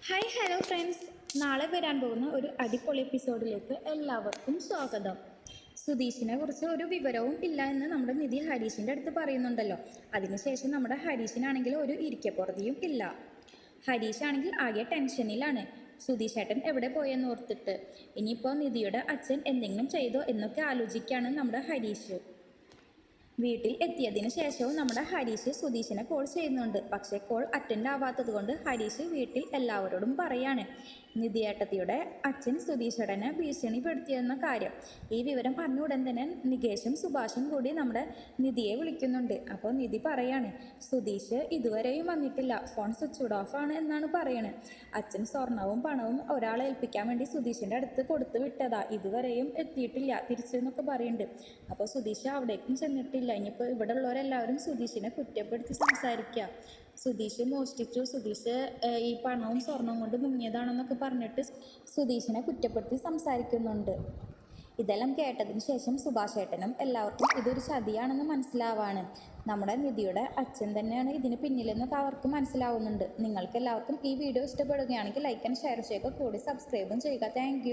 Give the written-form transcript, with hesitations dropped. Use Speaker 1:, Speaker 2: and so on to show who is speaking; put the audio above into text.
Speaker 1: Hi hello friends, നാളെ വരാൻ പോകുന്ന ഒരു അടിപൊളി എപ്പിസോഡിലേക്ക് എല്ലാവർക്കും സ്വാഗതം. സുധീഷിനെ കുറിച്ച് ഒരു വിവരവും ഇല്ല എന്ന് നമ്മുടെ നിധി ഹരീഷിൻ്റെ അടുത്ത് പറയുന്നുണ്ടല്ലോ. അതിനുശേഷം നമ്മുടെ ഹരീഷിനാണെങ്കിൽ ഒരു ഇരിക്കപ്പുറതിയും ഇല്ല. ഹരീഷാണെങ്കിൽ ആകെ ടെൻഷനിലാണ്. സുധീഷേട്ടൻ എവിടെ പോയെന്ന് ഓർത്തിട്ട് ഇനിയിപ്പോൾ നിധിയുടെ അച്ഛൻ എന്തെങ്കിലും ചെയ്തോ എന്നൊക്കെ ആലോചിക്കുകയാണ് നമ്മുടെ ഹരീഷ്. വീട്ടിൽ എത്തിയതിന് ശേഷവും നമ്മുടെ ഹരീഷ് സുധീഷിനെ കോൾ ചെയ്യുന്നുണ്ട്. പക്ഷേ കോൾ അറ്റൻഡ് ആവാത്തത് കൊണ്ട് ഹരീഷ് വീട്ടിൽ എല്ലാവരോടും പറയാണ് നിധിയേട്ടത്തിയുടെ അച്ഛൻ സുധീഷേട്ടനെ ഭീഷണിപ്പെടുത്തിയെന്ന കാര്യം. ഈ വിവരം പറഞ്ഞ ഉടൻ തന്നെ നികേഷും സുഭാഷും കൂടി നമ്മുടെ നിധിയെ വിളിക്കുന്നുണ്ട്. അപ്പോൾ നിധി പറയാണ് സുധീഷ് ഇതുവരെയും വന്നിട്ടില്ല, ഫോൺ സ്വിച്ച് ഓഫ് ആണ് എന്നാണ് പറയണത്. അച്ഛൻ സ്വർണവും പണവും ഒരാളെ ഏൽപ്പിക്കാൻ വേണ്ടി സുധീഷിൻ്റെ അടുത്ത് കൊടുത്തു വിട്ടതാ, ഇതുവരെയും എത്തിയിട്ടില്ല തിരിച്ചെന്നൊക്കെ പറയുന്നുണ്ട്. അപ്പോൾ സുധീഷ് അവിടേക്കും ചെന്നിട്ടില്ല. ഇനിയിപ്പോൾ ഇവിടെ ഉള്ളവരെല്ലാവരും സുധീഷിനെ കുറ്റപ്പെടുത്തി സംസാരിക്കുക. സുധീഷ് മോഷ്ടിച്ചു, സുധീഷ് ഈ പണവും സ്വർണവും കൊണ്ട് മുങ്ങിയതാണെന്നൊക്കെ പറഞ്ഞിട്ട് സുധീഷിനെ കുറ്റപ്പെടുത്തി സംസാരിക്കുന്നുണ്ട്. ഇതെല്ലാം കേട്ടതിന് ശേഷം സുഭാഷേട്ടനും എല്ലാവർക്കും ഇതൊരു ചതിയാണെന്ന് മനസ്സിലാവാണ്. നമ്മുടെ നിധിയുടെ അച്ഛൻ തന്നെയാണ് ഇതിന് പിന്നിലെന്നൊക്കെ അവർക്ക് മനസ്സിലാവുന്നുണ്ട്. നിങ്ങൾക്ക് എല്ലാവർക്കും ഈ വീഡിയോ ഇഷ്ടപ്പെടുകയാണെങ്കിൽ ലൈക്ക് ആൻഡ് ഷെയർ ചെയ്യുക, കൂടി സബ്സ്ക്രൈബും ചെയ്യുക. താങ്ക്